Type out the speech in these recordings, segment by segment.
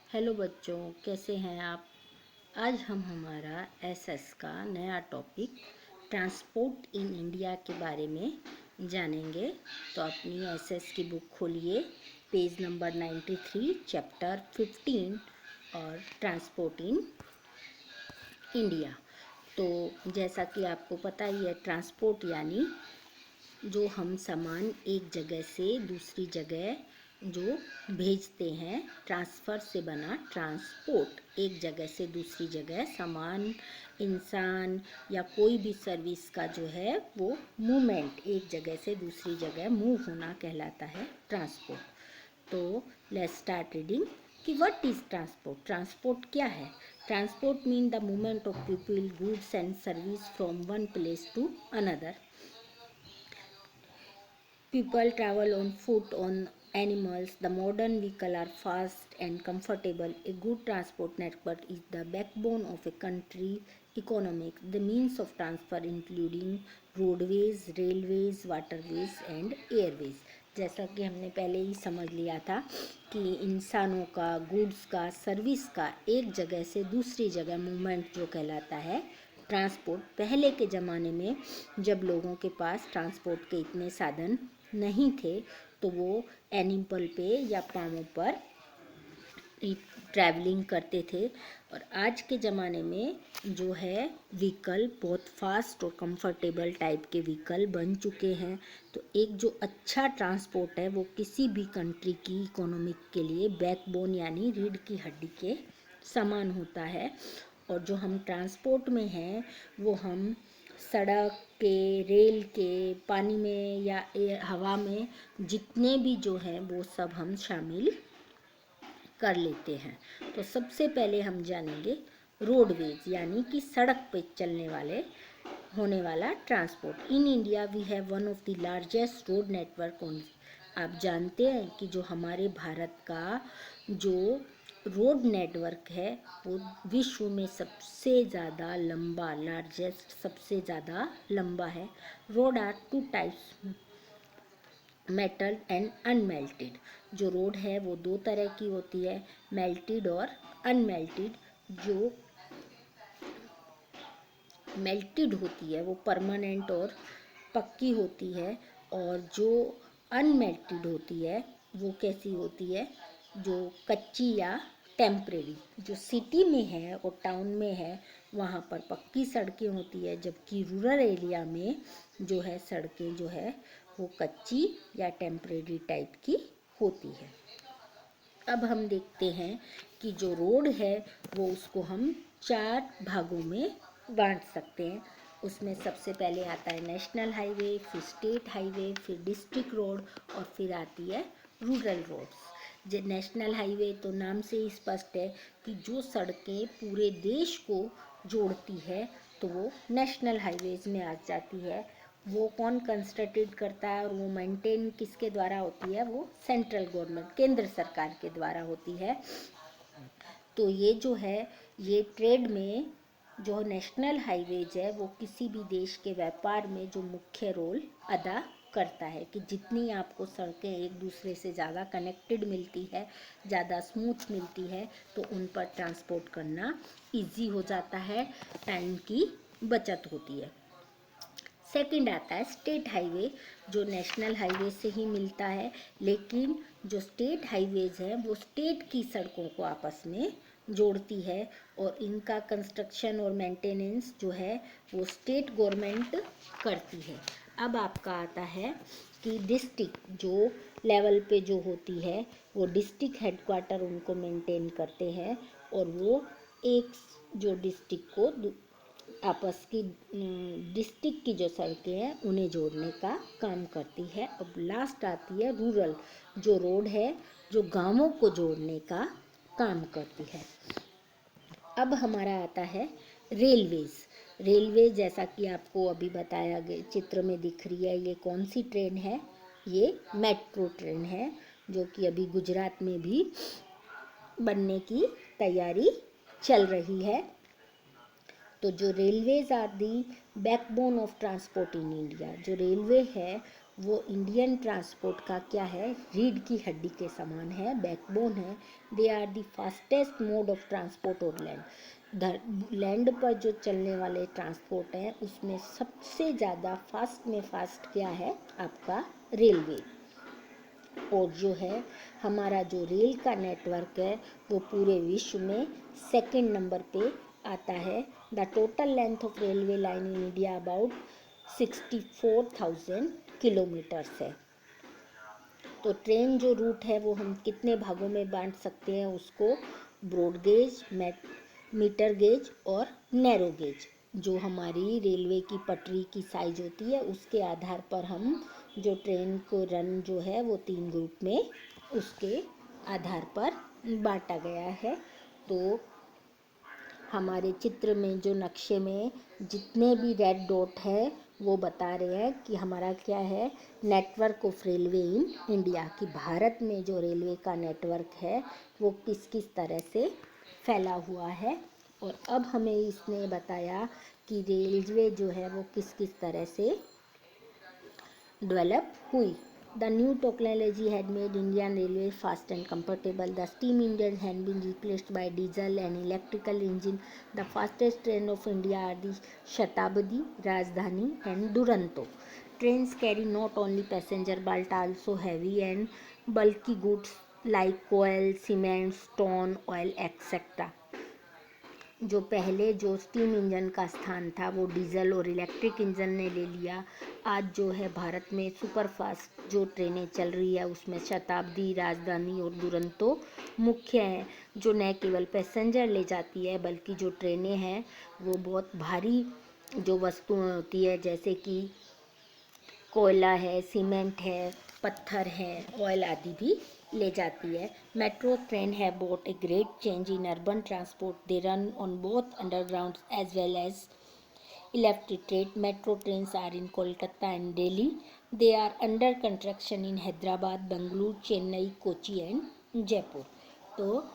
Hello बच्चों, कैसे हैं आप। आज हम हमारा एसएस का नया टॉपिक ट्रांसपोर्ट इन इंडिया के बारे में जानेंगे। तो अपनी एसएस की बुक खोलिए, पेज नंबर 93, चैप्टर 15 और ट्रांसपोर्ट इन इंडिया। तो जैसा कि आपको पता ही है, ट्रांसपोर्ट यानी जो हम सामान एक जगह से दूसरी जगह जो भेजते हैं, ट्रांसफ़र से बना ट्रांसपोर्ट। एक जगह से दूसरी जगह सामान, इंसान या कोई भी सर्विस का जो है वो मूवमेंट, एक जगह से दूसरी जगह मूव होना कहलाता है ट्रांसपोर्ट। तो लेट्स स्टार्ट रीडिंग कि व्हाट इज़ ट्रांसपोर्ट। ट्रांसपोर्ट क्या है। Transport mean the movement of people, goods and service from one place to another. People travel on foot, on animals. The modern vehicles are fast and comfortable. A good transport network is the backbone of a country economy. The means of transfer including roadways, railways, waterways and airways. जैसा कि हमने पहले ही समझ लिया था कि इंसानों का, गुड्स का, सर्विस का एक जगह से दूसरी जगह मूवमेंट जो कहलाता है ट्रांसपोर्ट। पहले के ज़माने में जब लोगों के पास ट्रांसपोर्ट के इतने साधन नहीं थे तो वो एनिमल पे या पाँवों पर ट्रैवलिंग करते थे। और आज के ज़माने में जो है व्हीकल बहुत फास्ट और कंफर्टेबल टाइप के व्हीकल बन चुके हैं। तो एक जो अच्छा ट्रांसपोर्ट है वो किसी भी कंट्री की इकोनॉमिक के लिए बैकबोन यानी रीढ़ की हड्डी के समान होता है। और जो हम ट्रांसपोर्ट में हैं वो हम सड़क के, रेल के, पानी में या हवा में जितने भी जो हैं वो सब हम शामिल कर लेते हैं। तो सबसे पहले हम जानेंगे रोडवेज यानी कि सड़क पे चलने वाले होने वाला transport. In India we have one of the largest road network on. आप जानते हैं कि जो हमारे भारत का जो रोड नेटवर्क है वो विश्व में सबसे ज़्यादा लंबा, लार्जेस्ट, सबसे ज़्यादा लंबा है। Road are two types, metal and unmetalled. जो रोड है वो दो तरह की होती है, मेल्टेड और अनमेल्टेड। जो मेल्टेड होती है वो परमानेंट और पक्की होती है, और जो अनमेल्टेड होती है वो कैसी होती है, जो कच्ची या टेम्परेरी। जो सिटी में है और टाउन में है वहाँ पर पक्की सड़कें होती है, जबकि रूरल एरिया में जो है सड़कें जो है वो कच्ची या टेम्परेरी टाइप की होती है। अब हम देखते हैं कि जो रोड है वो उसको हम 4 भागों में बांट सकते हैं। उसमें सबसे पहले आता है नेशनल हाईवे, फिर स्टेट हाईवे, फिर डिस्ट्रिक्ट रोड और फिर आती है रूरल रोड्स। जो नेशनल हाईवे तो नाम से ही स्पष्ट है कि जो सड़कें पूरे देश को जोड़ती है तो वो नेशनल हाईवेज में आ जाती है। वो कौन कंस्ट्रक्टेड करता है और वो मेंटेन किसके द्वारा होती है, वो सेंट्रल गवर्नमेंट, केंद्र सरकार के द्वारा होती है। तो ये जो है ये ट्रेड में जो नेशनल हाईवेज है वो किसी भी देश के व्यापार में जो मुख्य रोल अदा करता है कि जितनी आपको सड़कें एक दूसरे से ज़्यादा कनेक्टेड मिलती है, ज़्यादा स्मूथ मिलती है, तो उन पर ट्रांसपोर्ट करना इजी हो जाता है, टाइम की बचत होती है। सेकंड आता है स्टेट हाईवे, जो नेशनल हाईवे से ही मिलता है, लेकिन जो स्टेट हाईवेज है वो स्टेट की सड़कों को आपस में जोड़ती है और इनका कंस्ट्रक्शन और मेंटेनेंस जो है वो स्टेट गवर्नमेंट करती है। अब आपका आता है कि डिस्ट्रिक्ट जो लेवल पे जो होती है वो डिस्ट्रिक्ट हेडक्वार्टर उनको मेंटेन करते हैं, और वो एक जो डिस्ट्रिक्ट को आपस की डिस्ट्रिक्ट की जो सड़कें हैं उन्हें जोड़ने का काम करती है। अब लास्ट आती है रूरल, जो रोड है जो गांवों को जोड़ने का काम करती है। अब हमारा आता है रेलवेज। रेलवे जैसा कि आपको अभी बताया गया चित्र में दिख रही है, ये कौन सी ट्रेन है, ये मेट्रो ट्रेन है, जो कि अभी गुजरात में भी बनने की तैयारी चल रही है। तो जो railways are the backbone of transport in India. जो रेलवे है वो इंडियन ट्रांसपोर्ट का क्या है, रीढ़ की हड्डी के समान है, बैकबोन है। They are the fastest mode of transport on land. Land पर जो चलने वाले ट्रांसपोर्ट हैं उसमें सबसे ज़्यादा फास्ट में फास्ट क्या है, आपका रेलवे। और जो है हमारा जो रेल का नेटवर्क है वो पूरे विश्व में सेकंड नंबर पे आता है। The total length of railway line in India about 64,000 kilometres है। तो ट्रेन जो रूट है वो हम कितने भागों में बांट सकते हैं उसको, ब्रॉड गेज, मीटर गेज और नैरो गेज। जो हमारी रेलवे की पटरी की साइज होती है उसके आधार पर हम जो ट्रेन को रन जो है वो 3 ग्रुप में उसके आधार पर बांटा गया है। तो हमारे चित्र में जो नक्शे में जितने भी रेड डॉट है वो बता रहे हैं कि हमारा क्या है, network of railway in India, कि भारत में जो रेलवे का नेटवर्क है वो किस किस तरह से फैला हुआ है। और अब हमें इसने बताया कि रेलवे जो है वो किस किस तरह से डेवलप हुई। The new technology had made Indian Railway fast and comfortable. The steam engines had been replaced by diesel and electrical engine. The fastest train of India are the Shatabdi, Rajdhani and Duronto. Trains carry not only passenger but also heavy and bulky goods like coal, cement, stone, oil, etc. जो पहले जो steam engine का स्थान था वो diesel और electric engine ने ले लिया। आज जो है भारत में सुपर फास्ट जो ट्रेनें चल रही है उसमें शताब्दी, राजधानी और दुरंतो मुख्य हैं, जो न केवल पैसेंजर ले जाती है बल्कि जो ट्रेनें हैं वो बहुत भारी जो वस्तुएं होती है जैसे कि कोयला है, सीमेंट है, पत्थर है, ऑयल आदि भी ले जाती है। मेट्रो ट्रेन है bought a great change in urban transport. They run on both underground as well as electric. Metro trains are in Kolkata and Delhi. They are under construction in Hyderabad, Bengaluru, Chennai, Kochi and Jaipur. तो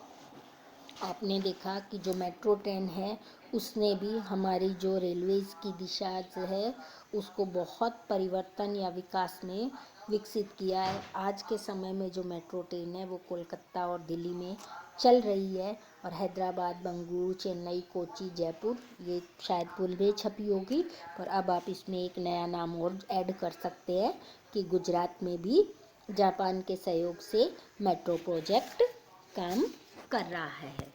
आपने देखा कि जो मेट्रो ट्रेन है उसने भी हमारी जो रेलवेज़ की दिशा जो है उसको बहुत परिवर्तन या विकास में विकसित किया है। आज के समय में जो मेट्रो ट्रेन है वो कोलकाता और दिल्ली में चल रही है और हैदराबाद, बेंगलुरु, चेन्नई, कोची, जयपुर ये शायद पूल में छपी होगी, पर अब आप इसमें एक नया नाम और ऐड कर सकते हैं कि गुजरात में भी जापान के सहयोग से मेट्रो प्रोजेक्ट काम कर रहा है।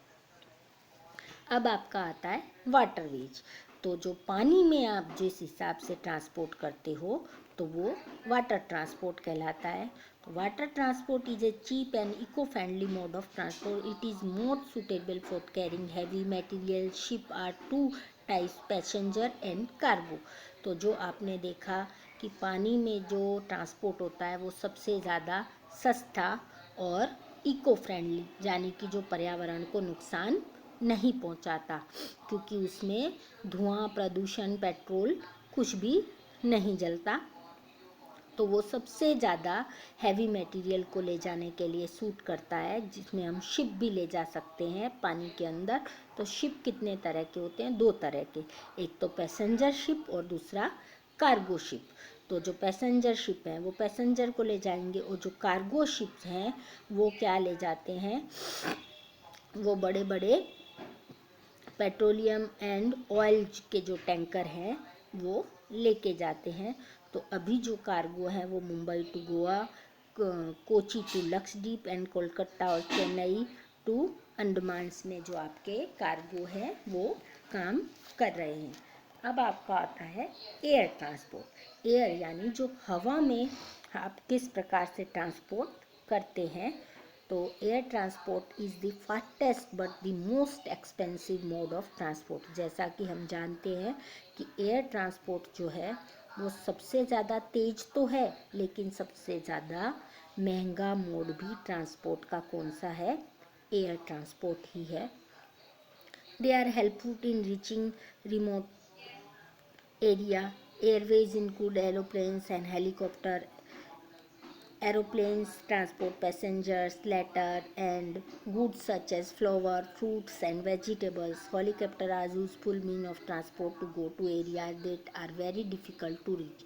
अब आपका आता है वाटरवेज। तो जो पानी में आप जिस हिसाब से ट्रांसपोर्ट करते हो तो वो वाटर ट्रांसपोर्ट कहलाता है। तो water transport is a cheap and eco friendly mode of transport. It is more suitable for carrying heavy material. Ship are two types, passenger and cargo. तो जो आपने देखा कि पानी में जो ट्रांसपोर्ट होता है वो सबसे ज़्यादा सस्ता और इको फ्रेंडली यानी कि जो पर्यावरण को नुकसान नहीं पहुंचाता, क्योंकि उसमें धुआं, प्रदूषण, पेट्रोल कुछ भी नहीं जलता। तो वो सबसे ज़्यादा हैवी मटेरियल को ले जाने के लिए सूट करता है, जिसमें हम शिप भी ले जा सकते हैं पानी के अंदर। तो शिप कितने तरह के होते हैं, 2 तरह के, एक तो पैसेंजर शिप और दूसरा कार्गो शिप। तो जो पैसेंजर शिप है वो पैसेंजर को ले जाएंगे और जो कार्गो शिप्स हैं वो क्या ले जाते हैं, वो बड़े बड़े पेट्रोलियम एंड ऑयल के जो टैंकर हैं वो लेके जाते हैं। तो अभी जो कार्गो है वो Mumbai to Goa, Kochi to Lakshadweep and Kolkata और चेन्नई टू अंडमान में जो आपके कार्गो है वो काम कर रहे हैं। अब आपका आता है एयर ट्रांसपोर्ट। एयर यानी जो हवा में आप किस प्रकार से ट्रांसपोर्ट करते हैं। तो air transport is the fastest but the most expensive mode of transport. जैसा कि हम जानते हैं कि एयर ट्रांसपोर्ट जो है वो सबसे ज़्यादा तेज तो है लेकिन सबसे ज़्यादा महंगा मोड भी ट्रांसपोर्ट का कौन सा है, एयर ट्रांसपोर्ट ही है। They are helpful in reaching remote area. Airways include aeroplanes and helicopter Aeroplanes transport passengers, letter and goods such as flour, fruits and vegetables. Helicopter are useful mean of transport to go to areas that are very difficult to reach.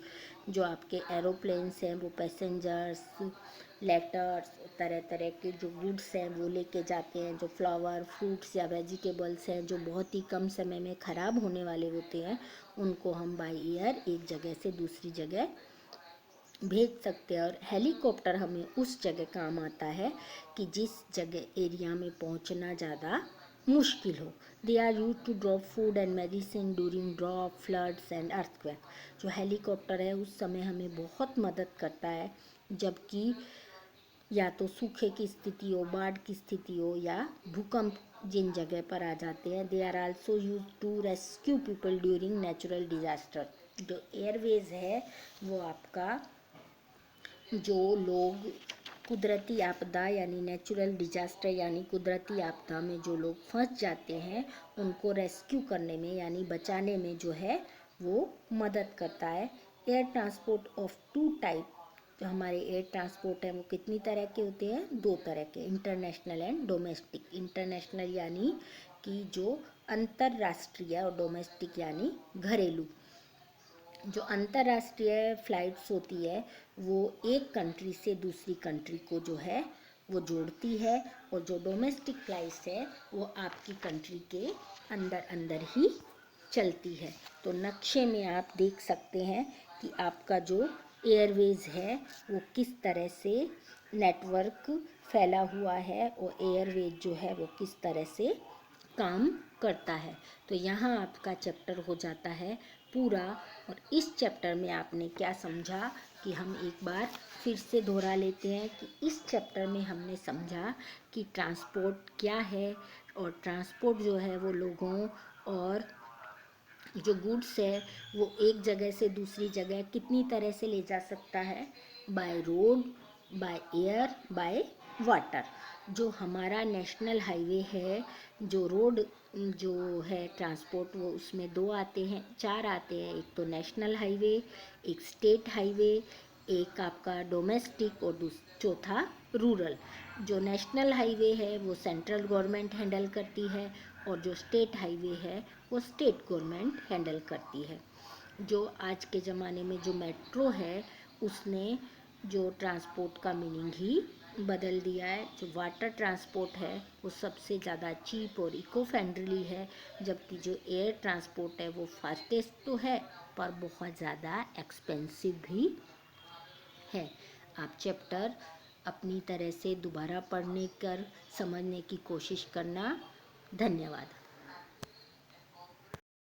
जो आपके aeroplanes हैं वो passengers, letters, तरह तरह के जो goods हैं वो लेके जाते हैं. जो फ्लावर, फ्रूट्स या वेजिटेबल्स हैं जो बहुत ही कम समय में ख़राब होने वाले होते हैं उनको हम बाय एयर एक जगह से दूसरी जगह भेज सकते हैं. और हेलीकॉप्टर हमें उस जगह काम आता है कि जिस जगह एरिया में पहुंचना ज़्यादा मुश्किल हो. They are use to drop food and medicine during drop floods and earthquake. जो हेलीकॉप्टर है उस समय हमें बहुत मदद करता है जबकि या तो सूखे की स्थिति हो, बाढ़ की स्थिति हो या भूकंप जिन जगह पर आ जाते हैं. They are also use to rescue people during natural disaster. जो एयरवेज है वो आपका जो लोग कुदरती आपदा यानी नेचुरल डिजास्टर यानी कुदरती आपदा में जो लोग फंस जाते हैं उनको रेस्क्यू करने में यानी बचाने में जो है वो मदद करता है. Air transport of two type. जो हमारे एयर ट्रांसपोर्ट है वो कितनी तरह के होते हैं? 2 तरह के, इंटरनेशनल एंड डोमेस्टिक. इंटरनेशनल यानी कि जो अंतर्राष्ट्रीय और डोमेस्टिक यानी घरेलू. जो अंतर्राष्ट्रीय फ्लाइट्स होती है वो एक कंट्री से दूसरी कंट्री को जो है वो जोड़ती है और जो डोमेस्टिक फ्लाइट्स है वो आपकी कंट्री के अंदर अंदर ही चलती है. तो नक्शे में आप देख सकते हैं कि आपका जो एयरवेज है वो किस तरह से नेटवर्क फैला हुआ है और एयरवेज जो है वो किस तरह से काम करता है. तो यहाँ आपका चैप्टर हो जाता है पूरा. और इस चैप्टर में आपने क्या समझा कि हम एक बार फिर से दोहरा लेते हैं कि इस चैप्टर में हमने समझा कि ट्रांसपोर्ट क्या है और ट्रांसपोर्ट जो है वो लोगों और जो गुड्स है वो एक जगह से दूसरी जगह कितनी तरह से ले जा सकता है. By road, by air, by water. जो हमारा नेशनल हाईवे है, जो रोड जो है ट्रांसपोर्ट वो उसमें 2 आते हैं, 4 आते हैं. एक तो नेशनल हाईवे, एक स्टेट हाईवे, एक आपका डोमेस्टिक और चौथा रूरल. जो नेशनल हाईवे है वो सेंट्रल गवर्नमेंट हैंडल करती है और जो स्टेट हाईवे है वो स्टेट गवर्नमेंट हैंडल करती है. जो आज के ज़माने में जो मेट्रो है उसने जो ट्रांसपोर्ट का मीनिंग ही बदल दिया है. जो वाटर ट्रांसपोर्ट है वो सबसे ज़्यादा चीप और इको फ्रेंडली है जबकि जो एयर ट्रांसपोर्ट है वो फास्टेस्ट तो है पर बहुत ज़्यादा एक्सपेंसिव भी है. आप चैप्टर अपनी तरह से दोबारा पढ़ने कर समझने की कोशिश करना. धन्यवाद.